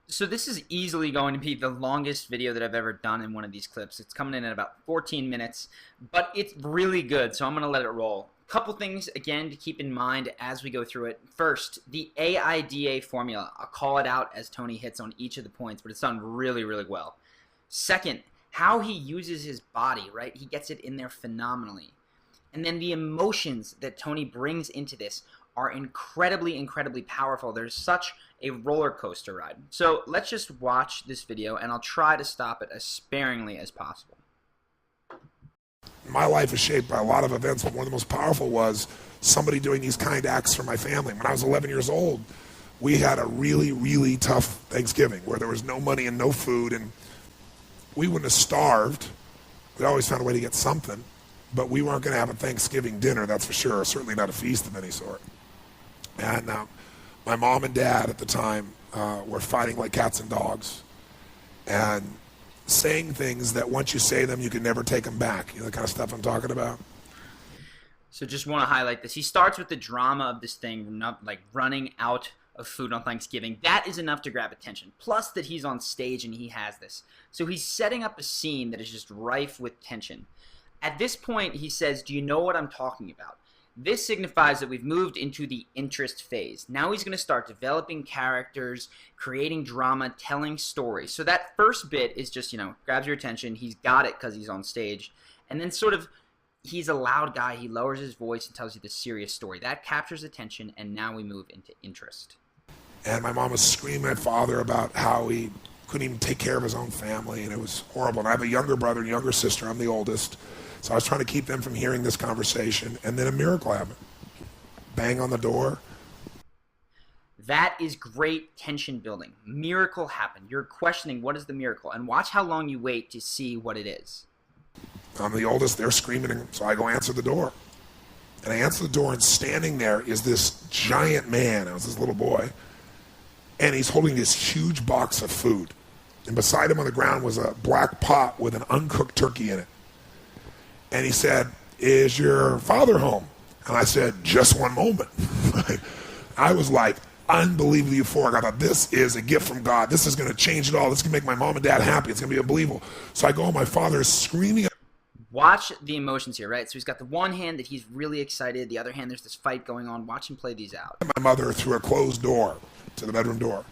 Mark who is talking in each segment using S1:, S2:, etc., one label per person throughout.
S1: So this is easily going to be the longest video that I've ever done in one of these clips. It's coming in at about 14 minutes, but it's really good, so I'm going to let it roll. Couple things, again, to keep in mind as we go through it. First, the AIDA formula. I'll call it out as Tony hits on each of the points, but it's done really, really well. Second, how he uses his body, right? He gets it in there phenomenally. And then the emotions that Tony brings into this are incredibly, incredibly powerful. There's such a roller coaster ride. So let's just watch this video, and I'll try to stop it as sparingly as possible.
S2: My life is shaped by a lot of events, but one of the most powerful was somebody doing these kind acts for my family. When I was 11 years old, we had a really, really tough Thanksgiving where there was no money and no food, and we wouldn't have starved. We always found a way to get something, but we weren't going to have a Thanksgiving dinner, that's for sure, certainly not a feast of any sort. And my mom and dad at the time were fighting like cats and dogs and saying things that once you say them, you can never take them back. You know the kind of stuff I'm talking about?
S1: So just want to highlight this. He starts with the drama of this thing, like running out of food on Thanksgiving. That is enough to grab attention. Plus that he's on stage and he has this. So he's setting up a scene that is just rife with tension. At this point, he says, "Do you know what I'm talking about?" This signifies that we've moved into the interest phase. Now he's going to start developing characters, creating drama, telling stories. So that first bit is just, grabs your attention. He's got it because he's on stage. And then sort of, he's a loud guy. He lowers his voice and tells you the serious story. That captures attention, and now we move into interest.
S2: And my mom was screaming at father about how he couldn't even take care of his own family, and it was horrible. And I have a younger brother and younger sister. I'm the oldest. So I was trying to keep them from hearing this conversation, and then a miracle happened. Bang on the door.
S1: That is great tension building. Miracle happened. You're questioning what is the miracle, and watch how long you wait to see what it is.
S2: I'm the oldest. They're screaming, so I go answer the door. And I answer the door, and standing there is this giant man. I was this little boy, and he's holding this huge box of food. And beside him on the ground was a black pot with an uncooked turkey in it. And he said, "Is your father home?" And I said, "Just one moment." I was like unbelievably euphoric. I thought, this is a gift from God. This is going to change it all. This is going to make my mom and dad happy. It's going to be unbelievable. So I go, my father is screaming.
S1: Watch the emotions here, right? So he's got the one hand that he's really excited. The other hand, there's this fight going on. Watch him play these out.
S2: My mother through a closed door to the bedroom door.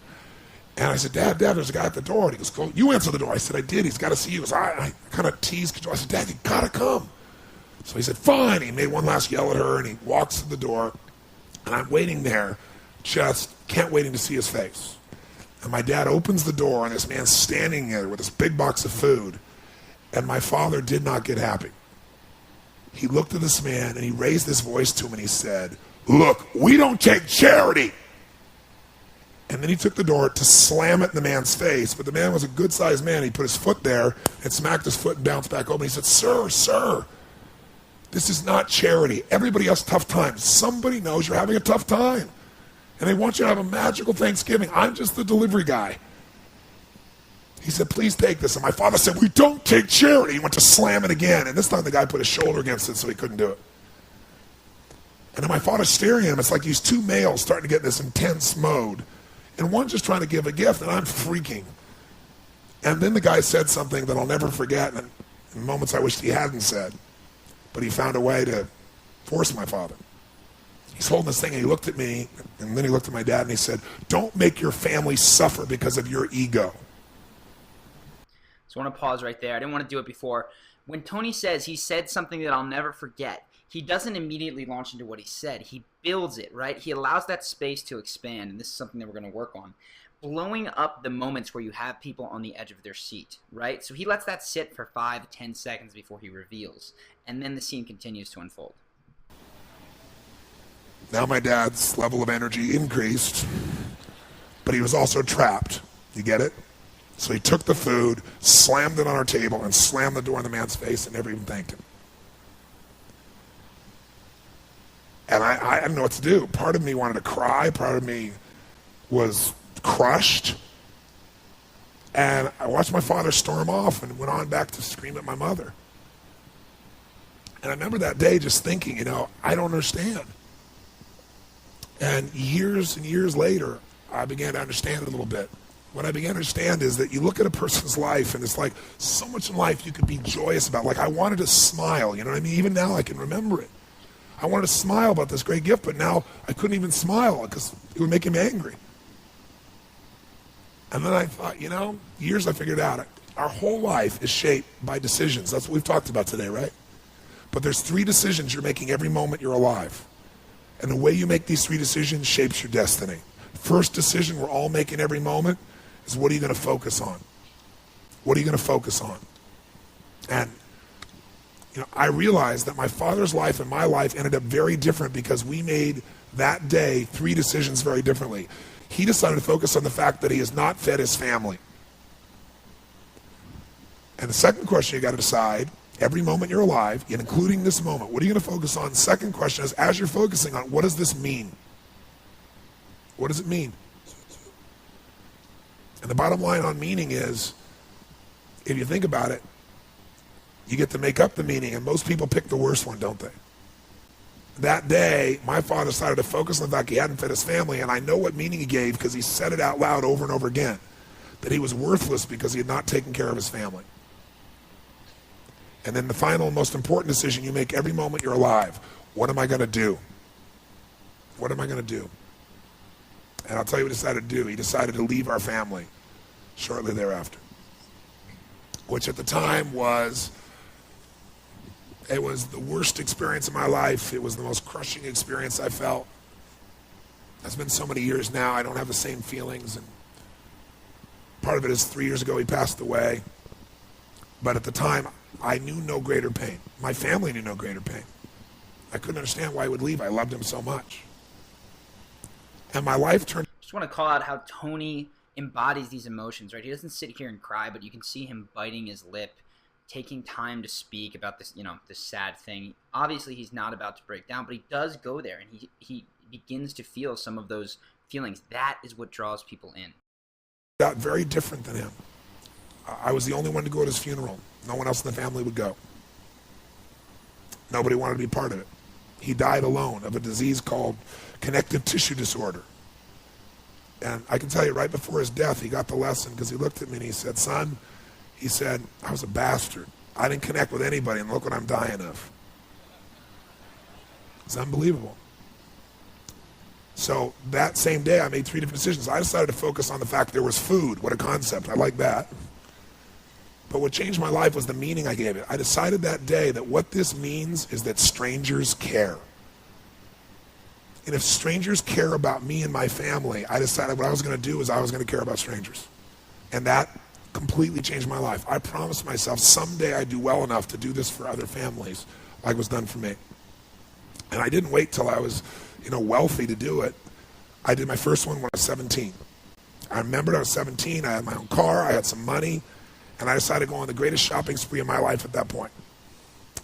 S2: And I said, Dad, there's a guy at the door. And he goes, "You answer the door." I said, "I did. He's got to see you." So I kind of teased. I said, "Dad, you got to come." So he said, "Fine." He made one last yell at her, and he walks to the door. And I'm waiting there, just can't waiting to see his face. And my dad opens the door, and this man's standing there with this big box of food. And my father did not get happy. He looked at this man, and he raised his voice to him, and he said, "Look, we don't take charity." And then he took the door to slam it in the man's face. But the man was a good-sized man. He put his foot there and smacked his foot and bounced back open. He said, Sir, this is not charity. Everybody has tough times. Somebody knows you're having a tough time. And they want you to have a magical Thanksgiving. I'm just the delivery guy." He said, "Please take this." And my father said, "We don't take charity." He went to slam it again. And this time the guy put his shoulder against it so he couldn't do it. And then my father's staring at him. It's like these two males starting to get in this intense mode. And one's just trying to give a gift, and I'm freaking. And then the guy said something that I'll never forget, and in moments I wished he hadn't said. But he found a way to force my father. He's holding this thing, and he looked at me, and then he looked at my dad, and he said, "Don't make your family suffer because of your ego."
S1: So I want to pause right there. I didn't want to do it before. When Tony says he said something that I'll never forget, he doesn't immediately launch into what he said. He builds it, right? He allows that space to expand, and this is something that we're going to work on. Blowing up the moments where you have people on the edge of their seat, right? So he lets that sit for 5-10 seconds before he reveals, and then the scene continues to unfold.
S2: Now my dad's level of energy increased, but he was also trapped. You get it? So he took the food, slammed it on our table, and slammed the door in the man's face and never even thanked him. And I didn't know what to do. Part of me wanted to cry. Part of me was crushed. And I watched my father storm off and went on back to scream at my mother. And I remember that day just thinking, I don't understand. And years later, I began to understand it a little bit. what I began to understand is that you look at a person's life and it's like so much in life you could be joyous about. Like I wanted to smile, you know what I mean? Even now I can remember it. I wanted to smile about this great gift, but now I couldn't even smile because it would make him angry. And then I thought, years I figured out, our whole life is shaped by decisions. That's what we've talked about today, right? But there's 3 decisions you're making every moment you're alive. And the way you make these 3 decisions shapes your destiny. First decision we're all making every moment is what are you going to focus on? What are you going to focus on? And, I realized that my father's life and my life ended up very different because we made that day 3 decisions very differently. He decided to focus on the fact that he has not fed his family. And the second question you got to decide, every moment you're alive, and including this moment, what are you going to focus on? Second question is, as you're focusing on, what does this mean? What does it mean? And the bottom line on meaning is, if you think about it, you get to make up the meaning, and most people pick the worst one, don't they? That day, my father decided to focus on the fact he hadn't fed his family, and I know what meaning he gave because he said it out loud over and over again, that he was worthless because he had not taken care of his family. And then the final and most important decision you make every moment you're alive, what am I going to do? What am I going to do? And I'll tell you what he decided to do. He decided to leave our family shortly thereafter, which at the time was the worst experience of my life. It was the most crushing experience I felt. It's been so many years now, I don't have the same feelings. And part of it is 3 years ago he passed away. But at the time, I knew no greater pain. My family knew no greater pain. I couldn't understand why he would leave. I loved him so much. And my life turned...
S1: Just want to call out how Tony embodies these emotions, right? He doesn't sit here and cry, but you can see him biting his lip, taking time to speak about this, this sad thing. Obviously, he's not about to break down, but he does go there, and he begins to feel some of those feelings. That is what draws people in.
S2: Got very different than him. I was the only one to go to his funeral. No one else in the family would go. Nobody wanted to be part of it. He died alone of a disease called connective tissue disorder. And I can tell you right before his death, he got the lesson because he looked at me and he said, son, he said, I was a bastard. I didn't connect with anybody, and look what I'm dying of. It's unbelievable. So that same day, I made 3 different decisions. I decided to focus on the fact there was food. What a concept. I like that. But what changed my life was the meaning I gave it. I decided that day that what this means is that strangers care. And if strangers care about me and my family, I decided what I was going to do is I was going to care about strangers. And that completely changed my life. I promised myself someday I'd do well enough to do this for other families like was done for me. And I didn't wait till I was, wealthy to do it. I did my first one when I was 17. I remembered I was 17, I had my own car, I had some money, and I decided to go on the greatest shopping spree of my life at that point.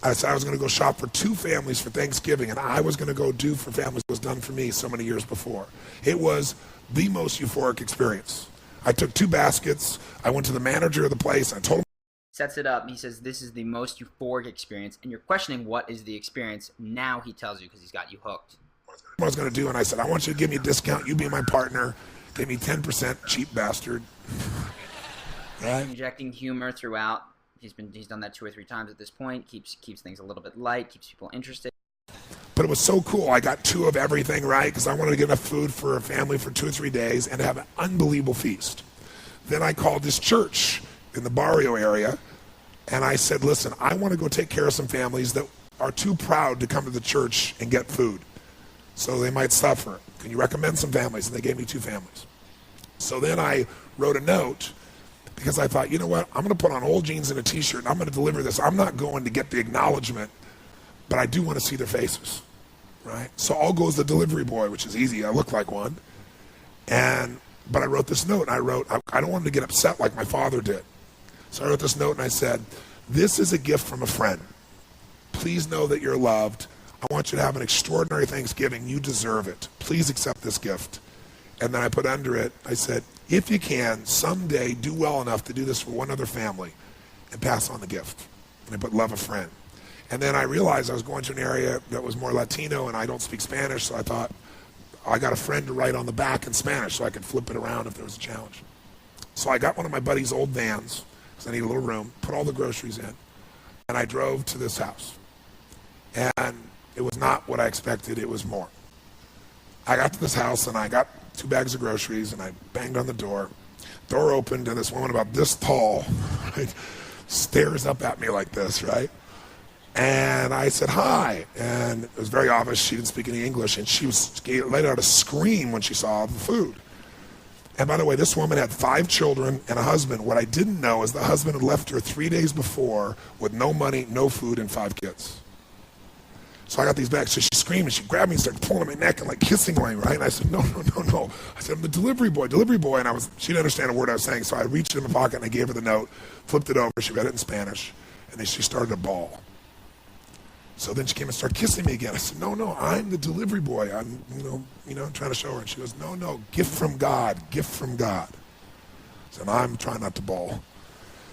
S2: I decided I was going to go shop for 2 families for Thanksgiving, and I was going to go do for families what was done for me so many years before. It was the most euphoric experience. I took 2 baskets, I went to the manager of the place, and I told him.
S1: Sets it up, he says this is the most euphoric experience, and you're questioning what is the experience. Now he tells you because he's got you hooked.
S2: What I was going to do, and I said, I want you to give me a discount, you be my partner, give me 10%, cheap bastard. Right?
S1: Injecting humor throughout. He's done that 2 or 3 times at this point. Keeps things a little bit light. Keeps people interested.
S2: But it was so cool. I got 2 of everything, right? Because I wanted to get enough food for a family for 2 or 3 days and have an unbelievable feast. Then I called this church in the Barrio area, and I said, listen, I want to go take care of some families that are too proud to come to the church and get food, so they might suffer. Can you recommend some families? And they gave me 2 families. So then I wrote a note because I thought, you know what, I'm going to put on old jeans and a t-shirt, and I'm going to deliver this. I'm not going to get the acknowledgement, but I do want to see their faces, right? So I'll go as the delivery boy, which is easy. I look like one. But I wrote this note, and I don't want them to get upset like my father did. So I wrote this note, and I said, this is a gift from a friend. Please know that you're loved. I want you to have an extraordinary Thanksgiving. You deserve it. Please accept this gift. And then I put under it, I said, if you can, someday do well enough to do this for one other family and pass on the gift. And I put love a friend. And then I realized I was going to an area that was more Latino, and I don't speak Spanish, so I thought I got a friend to write on the back in Spanish so I could flip it around if there was a challenge. So I got one of my buddy's old vans, because I need a little room, put all the groceries in, and I drove to this house. And it was not what I expected, it was more. I got to this house and I got 2 bags of groceries and I banged on the door. Door opened and this woman about this tall, right, stares up at me like this, right? And I said, hi. And it was very obvious she didn't speak any English, and she let out a scream when she saw the food. And by the way, this woman had 5 children and a husband. What I didn't know is the husband had left her 3 days before with no money, no food, and 5 kids. So I got these bags. So she screamed and she grabbed me and started pulling on my neck and like kissing me, right? And I said, no. I said, I'm the delivery boy. And she didn't understand a word I was saying. So I reached in my pocket and I gave her the note, flipped it over. She read it in Spanish. And then she started to bawl. So then she came and started kissing me again. I said, no, I'm the delivery boy. I'm, trying to show her. And she goes, no, gift from God. I said, I'm trying not to bawl.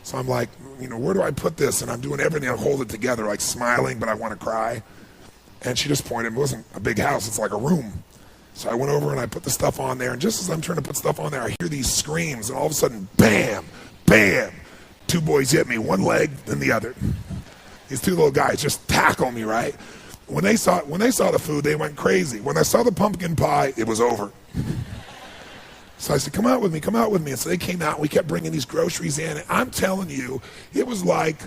S2: So I'm like, where do I put this? And I'm doing everything to hold it together, like smiling, but I want to cry. And she just pointed. It wasn't a big house. It's like a room. So I went over and I put the stuff on there. And just as I'm trying to put stuff on there, I hear these screams. And all of a sudden, bam, bam, 2 boys hit me, one leg, then the other. These 2 little guys just tackle me, right? When they saw the food, they went crazy. When I saw the pumpkin pie, it was over. So I said, come out with me. And so they came out, and we kept bringing these groceries in. And I'm telling you, it was like,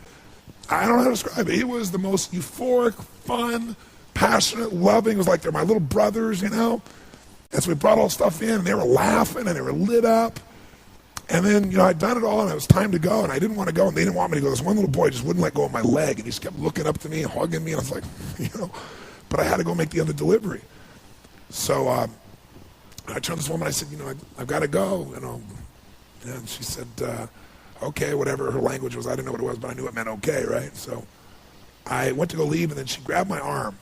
S2: I don't know how to describe it. It was the most euphoric, fun, passionate, loving. It was like they're my little brothers, And so we brought all the stuff in, and they were laughing, and they were lit up. And then, I'd done it all, and it was time to go, and I didn't want to go, and they didn't want me to go. This one little boy just wouldn't let go of my leg, and he just kept looking up to me and hugging me, and I was like, but I had to go make the other delivery. So I turned to this woman, I said, I've got to go, And she said, okay, whatever her language was. I didn't know what it was, but I knew it meant okay, right? So I went to go leave, and then she grabbed my arm,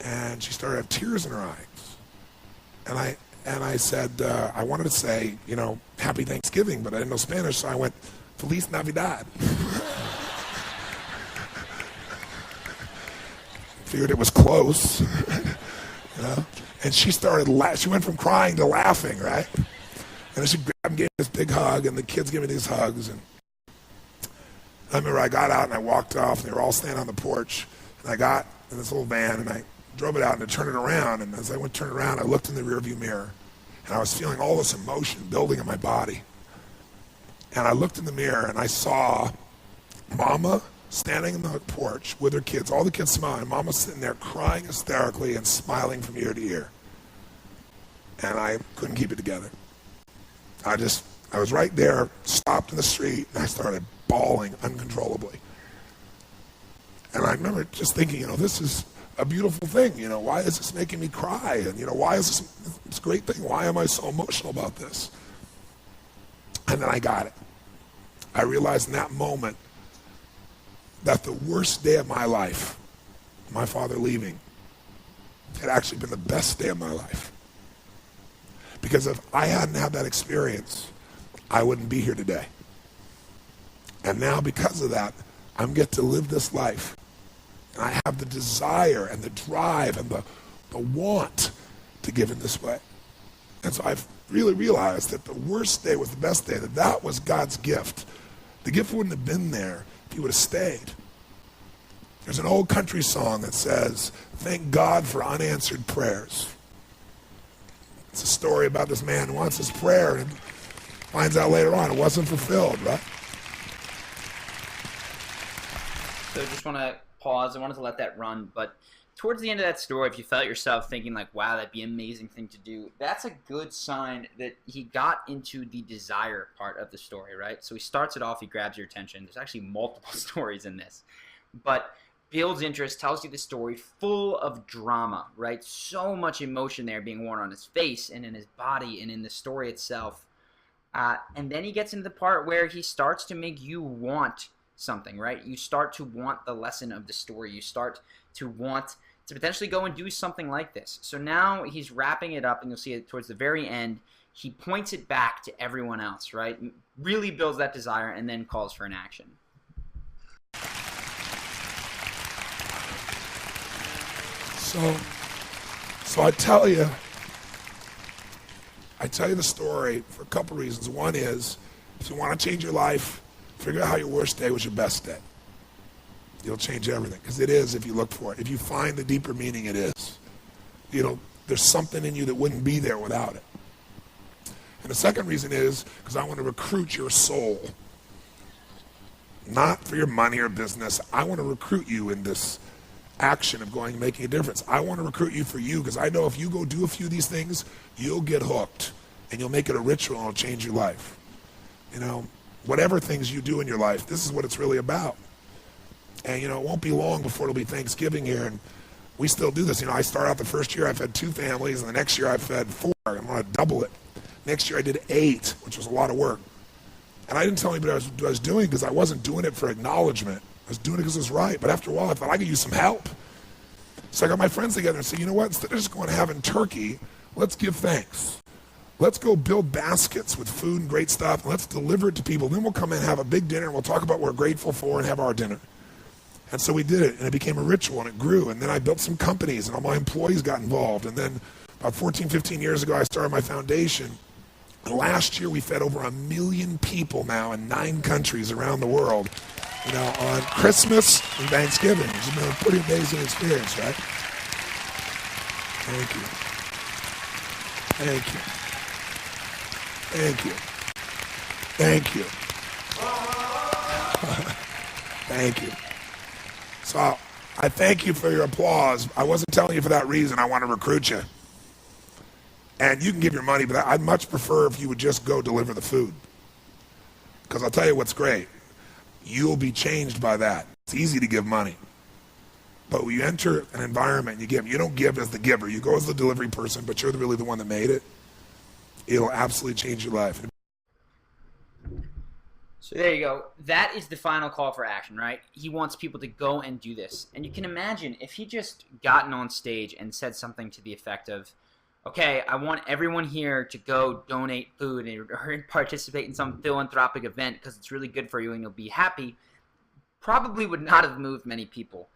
S2: and she started to have tears in her eyes. And I said, I wanted to say, Happy Thanksgiving, but I didn't know Spanish, so I went, Feliz Navidad. Figured it was close, And she started she went from crying to laughing, right? And then she grabbed and gave me this big hug, and the kids gave me these hugs. And I remember I got out and I walked off, and they were all standing on the porch. And I got in this little van, and I drove it out and I turned it around, and as I went to turn it around, I looked in the rearview mirror, and I was feeling all this emotion building in my body. And I looked in the mirror, and I saw Mama standing in the porch with her kids, all the kids smiling, and Mama sitting there crying hysterically and smiling from ear to ear. And I couldn't keep it together. I was right there, stopped in the street, and I started bawling uncontrollably. And I remember just thinking, this is a beautiful thing. Why is this making me cry? And, why is this great thing? Why am I so emotional about this? And then I got it. I realized in that moment that the worst day of my life, my father leaving, had actually been the best day of my life. Because if I hadn't had that experience, I wouldn't be here today. And now because of that, I'm get to live this life. And I have the desire and the drive and the want to give in this way. And so I've really realized that the worst day was the best day, that was God's gift. The gift wouldn't have been there if he would have stayed. There's an old country song that says, thank God for unanswered prayers. It's a story about this man who wants his prayer and finds out later on it wasn't fulfilled, right?
S1: So I just want to pause. I wanted to let that run, but towards the end of that story, if you felt yourself thinking like, wow, that'd be an amazing thing to do, that's a good sign that he got into the desire part of the story, right? So he starts it off, he grabs your attention. There's actually multiple stories in this, but builds interest, tells you the story full of drama, right? So much emotion there being worn on his face and in his body and in the story itself. And then he gets into the part where he starts to make you want something, right? You start to want the lesson of the story. You start to want to potentially go and do something like this. So now he's wrapping it up, and you'll see it towards the very end. He points it back to everyone else, right? Really builds that desire and then calls for an action.
S2: So I tell you, I tell you the story for a couple reasons. One is, if you want to change your life, figure out how your worst day was your best day. You'll change everything, because it is if you look for it. If you find the deeper meaning, it is. There's something in you that wouldn't be there without it. And the second reason is because I want to recruit your soul. Not for your money or business. I want to recruit you in this action of going and making a difference. I want to recruit you for you, because I know if you go do a few of these things, you'll get hooked and you'll make it a ritual and it'll change your life. Whatever things you do in your life, this is what it's really about. And it won't be long before it'll be Thanksgiving here, and we still do this. I start out the first year I fed 2 families, and the next year I fed 4. I'm going to double it. Next year I did 8, which was a lot of work. And I didn't tell anybody what I was doing, because I wasn't doing it for acknowledgement. I was doing it because it was right. But after a while, I thought I could use some help. So I got my friends together and said, you know what? Instead of just going and having turkey, let's give thanks. Let's go build baskets with food and great stuff, and let's deliver it to people. Then we'll come in and have a big dinner, and we'll talk about what we're grateful for and have our dinner. And so we did it, and it became a ritual, and it grew. And then I built some companies, and all my employees got involved. And then about 14, 15 years ago, I started my foundation. And last year, we fed over 1 million people now in 9 countries around the world, on Christmas and Thanksgiving. It's been a pretty amazing experience, right? Thank you. Thank you. Thank you. Thank you. Thank you. So I thank you for your applause. I wasn't telling you for that reason. I want to recruit you. And you can give your money, but I'd much prefer if you would just go deliver the food. Because I'll tell you what's great. You'll be changed by that. It's easy to give money. But when you enter an environment and you give, you don't give as the giver. You go as the delivery person, but you're really the one that made it. It'll absolutely change your life.
S1: So there you go. That is the final call for action, right? He wants people to go and do this. And you can imagine if he just gotten on stage and said something to the effect of, okay, I want everyone here to go donate food or participate in some philanthropic event because it's really good for you and you'll be happy, probably would not have moved many people.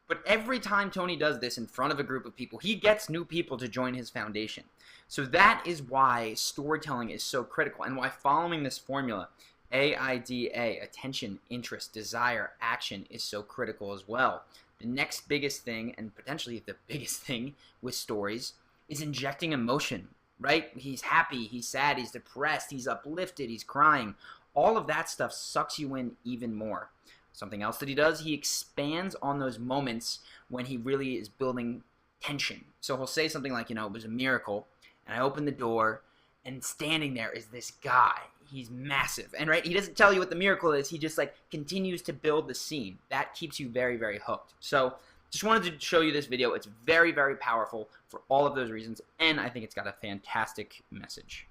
S1: But every time Tony does this in front of a group of people, he gets new people to join his foundation. So that is why storytelling is so critical, and why following this formula, AIDA, attention, interest, desire, action, is so critical as well. The next biggest thing, and potentially the biggest thing with stories, is injecting emotion, right? He's happy, he's sad, he's depressed, he's uplifted, he's crying. All of that stuff sucks you in even more. Something else that he does, he expands on those moments when he really is building tension. So he'll say something like, it was a miracle, and I opened the door, and standing there is this guy. He's massive. And right, he doesn't tell you what the miracle is, he just continues to build the scene. That keeps you very, very hooked. So just wanted to show you this video. It's very, very powerful for all of those reasons, and I think it's got a fantastic message.